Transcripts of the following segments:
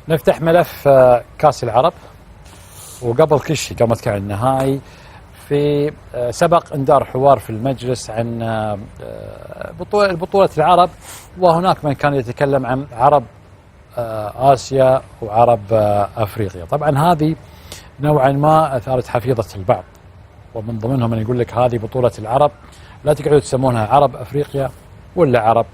نفتح ملف كاس العرب. وقبل كل شيء، قبل ما نتكلم عن النهائي، في سبق ان دار حوار في المجلس عن بطولة العرب، وهناك من كان يتكلم عن عرب آسيا وعرب أفريقيا. طبعا هذه نوعا ما أثارت حفيظة البعض، ومن ضمنهم من يقول لك هذه بطولة العرب، لا تقعدوا تسمونها عرب أفريقيا ولا عرب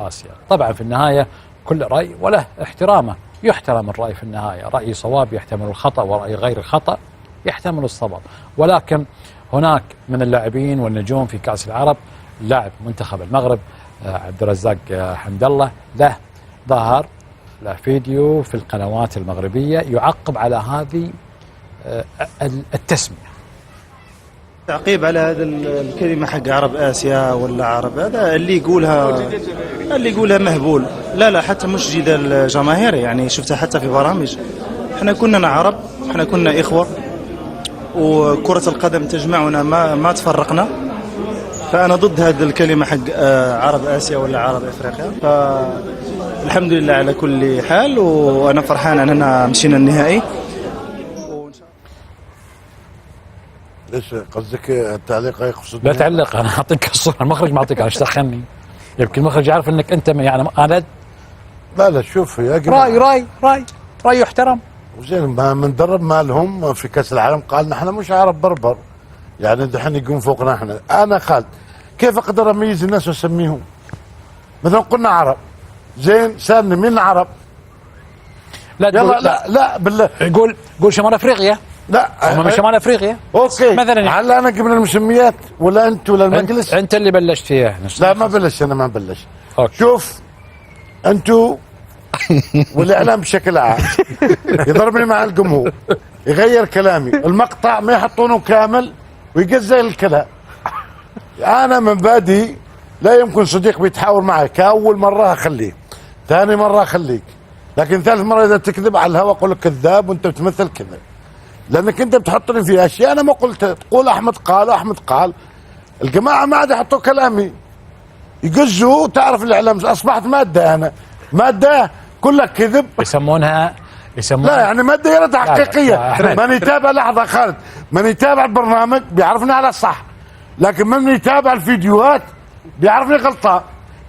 آسيا. طبعا في النهاية كل رأي وله احترامه، يحترم الرأي في النهاية، رأي صواب يحتمل الخطأ، ورأي غير الخطأ يحتمل الصواب. ولكن هناك من اللاعبين والنجوم في كأس العرب، لاعب منتخب المغرب عبد الرزاق حمد الله، له ظهر له فيديو في القنوات المغربية يعقب على هذه التسمية. تعقيب على هذا الكلمة حق عرب آسيا ولا عرب، هذا اللي يقولها مهبول. لا حتى مش جدال جماهيري، يعني شفتها حتى في برامج. احنا كنا عرب، احنا كنا إخوة، وكرة القدم تجمعنا ما تفرقنا. فأنا ضد هذه الكلمة حق عرب آسيا ولا عرب أفريقيا. فالحمد لله على كل حال، وأنا فرحان أننا مشينا النهائي. ليش قصدك التعليق يقصد؟ لا تعلق، انا اعطيك الصوره، المخرج ما اعطيك، ايش دخلني؟ يمكن المخرج يعرف انك انت يعني انا لا شوف يا جماعه، راي يحترم. وزين ما مندرب مالهم في كاس العالم قال نحن مش عرب بربر، يعني دحين يقوم فوقنا احنا. انا خالد كيف اقدر اميز الناس واسميهم؟ مثلا قلنا عرب، زين سالني مين عرب؟ لا يلا لا بالله قول شمال افريقيا. لا هم من شمال افريقيا. اوكي مثلا هل انا قبل المسميات ولا انت ولا المجلس؟ انت اللي بلشت فيها. لا ما بلشت، انا ما بلشت. أوكي. شوف انتوا والاعلام بشكل عام يضربني مع الجمهور، يغير كلامي، المقطع ما يحطونه كامل ويجزء الكلام. انا من بادي لا يمكن صديق بيتحاور معي كاول مره اخليه، ثاني مره اخليك، لكن ثالث مره اذا تكذب على الهواء اقول لك كذاب وانت بتمثل كذا، لانك انت بتحطني في اشياء انا ما قلت. تقول احمد قال واحمد قال، الجماعه ما عاد يحطوا كلامي، يقزوا. تعرف الاعلام اصبحت ماده، انا ماده كلها كذب. يسمونها لا يعني ماده غير حقيقيه. من يتابع لحظه خالد، من يتابع البرنامج بيعرفني على الصح، لكن من يتابع الفيديوهات بيعرفني غلطان،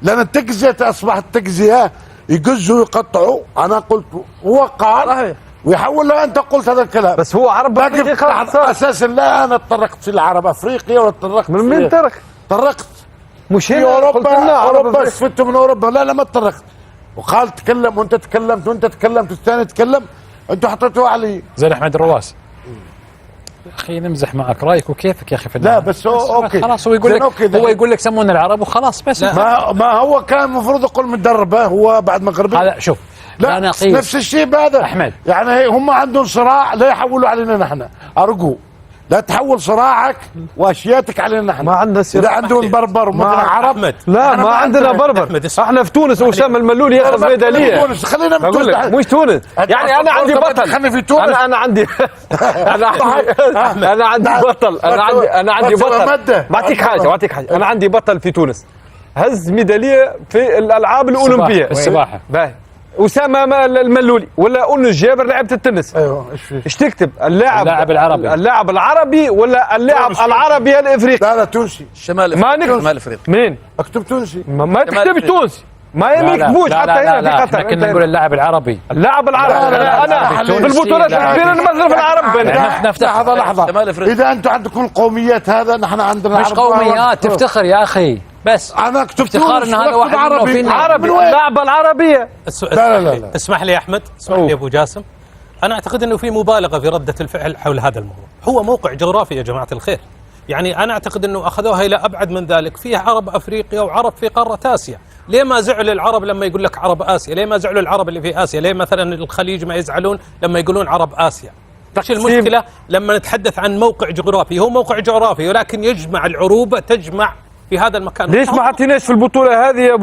لان التجزئه اصبحت تجزئه، يقزوا ويقطعوا. انا قلت هو قال ويحول له انت قلت هذا الكلام، بس هو عرب افريقيا اساسا. لا انا تطرقت في العرب افريقيا ولا تطرقت من مين طرقت مش في اوروبا استفدت من اوروبا. لا ما تطرقت. وقال تكلم وانت تكلمت وانت تكلمت والثاني تكلم، انتوا حطيتوه علي زي احمد الرواس. يا اخي نمزح معك، رايك وكيفك يا اخي في لا بس هو اوكي خلاص. هو يقول لك سمونا العرب وخلاص بس. ما هو كان المفروض يقول مدربه هو بعد مغربي. هذا شوف، لا نفس الشيء بهذا احمد، يعني هم عندهم صراع لا يحولوا علينا نحن. ارجو لا تحول صراعك واشياتك علينا نحن. ما عندنا اذا عندهم بربر ومثلا عرب. لا ما عندنا بربر. احنا في تونس وسام الملولي ياخذ ميداليه. تونس خلينا من تونس. مش تونس يعني انا عندي بطل. خليني في تونس. انا عندي انا عندي بطل. انا عندي بطل. بعطيك حاجه. انا عندي بطل في تونس هز ميداليه في الالعاب الاولمبيه السباحه. باهي أسامة الملولي ولا أنس جابر لعبة التنس. ايوه ايش تكتب؟ اللاعب العربي ولا اللاعب العربي الافريقي؟ لا تونسي. شمال افريقيا. منين؟ اكتب تونسي. ما تكتب تونسي، ما يكتبوش حتى هنا في قطر. كنا نقول اللاعب العربي. انا في البطولات الكبيره نمثل في العرب. نفتح لحظه. اذا انتم عندكم القوميات هذا نحن عندنا مش قوميات، تفتخر يا اخي. بس انا اكتب افتخار ان هذا واحد عربي اللعبه العربيه. لا اسمح لي يا احمد، اسمح لي ابو جاسم. انا اعتقد انه في مبالغه في رده الفعل حول هذا الموضوع. هو موقع جغرافي يا جماعه الخير، يعني انا اعتقد انه اخذوها الى ابعد من ذلك. فيه عرب افريقيا وعرب في قاره اسيا. ليه ما زعل العرب لما يقول لك عرب اسيا؟ ليه ما زعلوا العرب اللي في اسيا؟ ليه مثلا الخليج ما يزعلون لما يقولون عرب اسيا؟ ايش المشكله لما نتحدث عن موقع جغرافي؟ هو موقع جغرافي ولكن يجمع العروبة، تجمع في هذا المكان. ليش ما حطيناش في البطولة هذه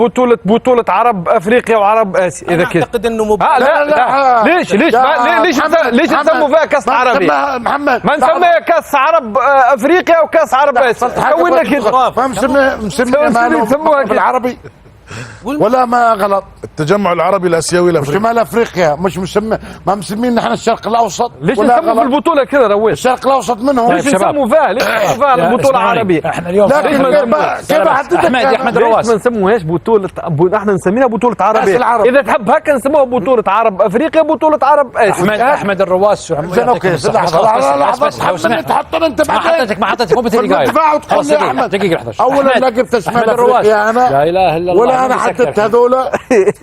بطولة عرب افريقيا وعرب اسيا؟ اذا كذا اعتقد انه لا ليش نسموا فيها كاس عربي؟ محمد ما نسميها كاس عرب افريقيا وكاس عرب اسيا. سوينا كذا. ما مسميها بالعربي. ولا ما غلط؟ التجمع العربي الاسيوي الافريقي شمال افريقيا مش مسمى، ما مسمين نحن الشرق الاوسط؟ ليش ولا نسموا في غلط؟ البطوله كذا رويش؟ الشرق الاوسط منهم. طيب ليش شباب. نسموا فيها؟ ليش نسموا فيها البطوله العربيه؟ احنا اليوم كيف حددك احمد ليش رواس، ما نسموهاش بطوله احنا نسميها بطوله كأس عربيه؟ العرب. اذا تحب هكا نسموها بطوله عرب افريقيا، بطوله عرب اسيا. احمد الرواس زين اوكي لحظه تحطني انت ما بعدين حطيتك مو في بالدقائق. المدفع وتقول لي احمد دقيقه لحظه. اولا لا جبت شمال افريقيا انا لا اله الا الله. ولا انا حددت هذولا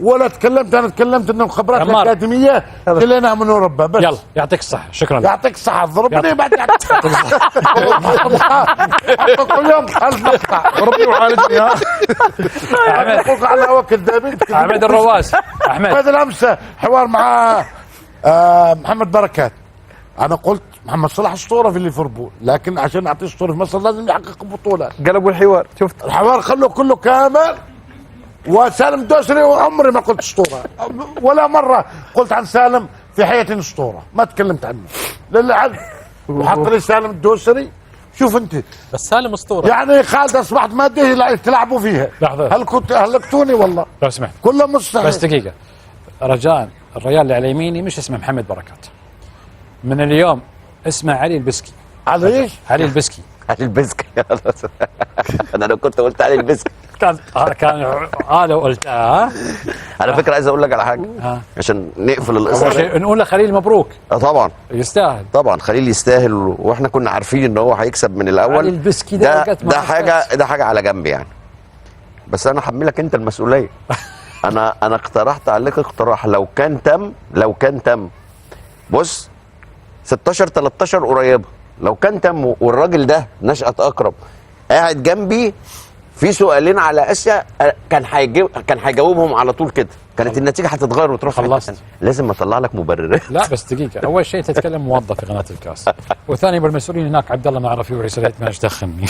ولا تكلمت. انا تكلمت انهم خبرات عمار. اكاديميه كلنا من اوروبا بس. يلا يعطيك الصحه، شكرا لك. يعطيك الصحة ضربني بعد كل يوم 1000 مقطع ربي يعالجني. ها حقوق على هوا كذابين. احمد الرواس. احمد هذا الامس حوار مع محمد بركات. انا قلت محمد صلاح اسطوره في ليفربول، لكن عشان نعطيه اسطوره في مصر لازم يحقق بطوله. قلبوا الحوار، شفت الحوار خلوه كله كامل. وسالم الدوسري وعمري ما قلت اسطوره، ولا مره قلت عن سالم في حياتي اسطوره، ما تكلمت عنه للعب. وحط لي سالم الدوسري. شوف انت بس سالم اسطوره. يعني خالد اصبحت ماده تلعبوا فيها. لحظة. هل كنت هلكتوني والله؟ لو سمحت كله مستحيل. بس دقيقه، رجاء الريال اللي على يميني مش اسمه محمد بركات، من اليوم اسمه علي البسكي. على ايش؟ علي البسكي. علي البسك. انا لو كنت قلت علي البسك. كان لو قلتها. على فكره عايز اقول لك على حاجه ها. عشان نقفل اول القصه. شيء نقول لخليل مبروك، طبعا يستاهل. طبعا خليل يستاهل، واحنا كنا عارفين ان هو هيكسب من الاول. علي البسكي ده وقت ما ده حاجه على جنب يعني. بس انا حملك انت المسؤوليه. انا اقترحت عليك اقتراح لو كان تم بص 16 13 قريبه، لو كان تم والراجل ده نشأة اقرب قاعد جنبي في سؤالين على اسيا كان هيجاوبهم على طول كده، كانت النتيجه هتتغير وتروح في حتة خلصت. تانية. لازم اطلع لك مبررات. لا بس دقيقة، أول شيء تتكلم موظف في قناة الكاس، وثاني بالمسؤولين هناك عبد الله ما عرف يوعي سليت ما دخلني.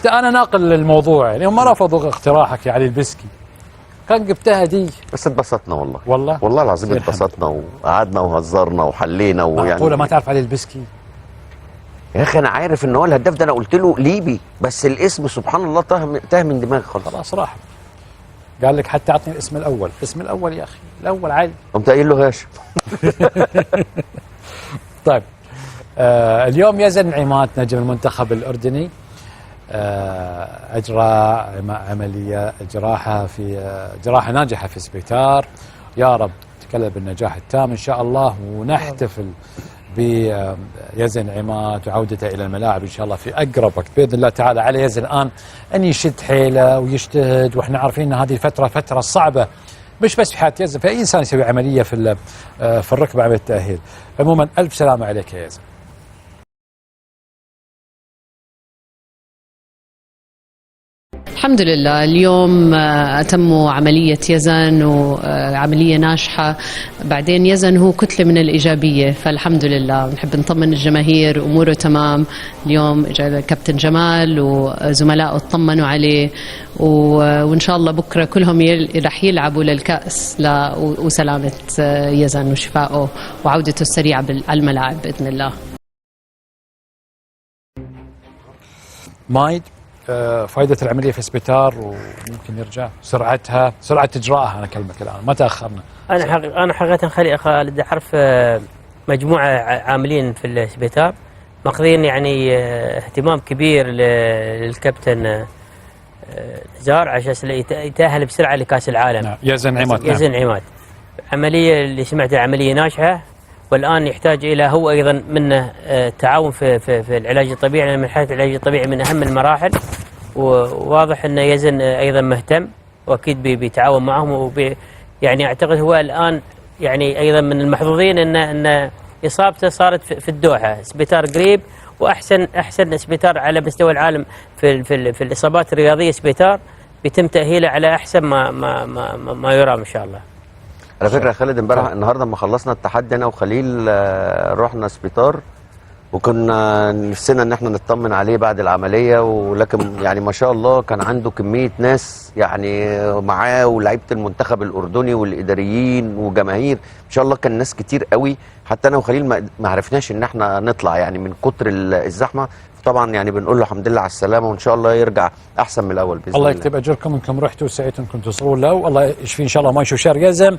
أنا ناقل للموضوع، يعني هم رفضوا اقتراحك يا علي البسكي، كان جبتها دي. بس اتبسطنا والله. والله العظيم اتبسطنا وقعدنا وهزرنا وحلينا معقولة ما تعرف علي البسكي؟ يا اخي انا عارف ان هو الهداف ده، انا قلت له ليبي بس الاسم سبحان الله تاه من دماغي خالص. خلاص راح قال لك حتى اعطني الاسم الاول، الاسم الاول يا اخي، الاول علي. قمت قايل له هاشم. طيب اليوم يزن عماد نجم المنتخب الاردني اجرى عمليه جراحه ناجحه في سبيتار. يا رب تكلل بالنجاح التام ان شاء الله، ونحتفل بيزن عماد وعودته الى الملاعب ان شاء الله في اقرب وقت باذن الله تعالى. على يزن الان ان يشد حيله ويجتهد، واحنا عارفين ان هذه الفتره فتره صعبه مش بس في حياه يزن، في اي انسان يسوي عمليه في الركبه عمليه التاهيل. عموما الف سلامه عليك يا يزن. الحمد لله اليوم أتموا عملية يزن وعملية ناجحة. بعدين يزن هو كتلة من الإيجابية، فالحمد لله نحب نطمن الجماهير أموره تمام. اليوم إجا كابتن جمال وزملائه اطمنوا عليه، وإن شاء الله بكرة كلهم رح يلعبوا للكأس وسلامة يزن وشفائه وعودته السريعة على الملاعب بإذن الله. مايد فائدة العملية في سبيتار وممكن يرجع سرعة إجراءها. أنا أكلمك الآن ما تأخرنا. أنا حقيقة خالد أعرف مجموعة عاملين في السبيتار ماخذين يعني اهتمام كبير للكابتن نزار عشان يتأهل بسرعة لكأس العالم. نعم. يزن عماد عملية اللي سمعتها عملية ناجحة، والآن يحتاج إلى هو أيضا منه تعاون في العلاج الطبيعي، لأن مرحلة العلاج الطبيعي من أهم المراحل، وواضح أن يزن أيضا مهتم وأكيد بيتعاون معهم يعني أعتقد هو الآن يعني أيضا من المحظوظين أن إصابته صارت في الدوحة، سبيتار قريب وأحسن سبيتار على مستوى العالم في الإصابات الرياضية. سبيتار بيتم تأهيله على أحسن ما يرام إن شاء الله. على فكره يا خالد النهارده لما خلصنا التحدي انا وخليل رحنا سبيتار وكنا نفسنا ان احنا نطمن عليه بعد العمليه، ولكن يعني ما شاء الله كان عنده كميه ناس يعني معاه، ولاعيبه المنتخب الاردني والاداريين وجماهير، ان شاء الله كان ناس كتير قوي. حتى انا وخليل ما عرفناش ان احنا نطلع يعني من كتر الزحمه. طبعا يعني بنقول له الحمد لله على السلامه، وان شاء الله يرجع احسن من الاول باذن الله الله. يكتب اجركم انكم رحتوا وسعيتوا انكم توصلوا له، والله يشفي ان شاء الله ما يشوف شر يزن.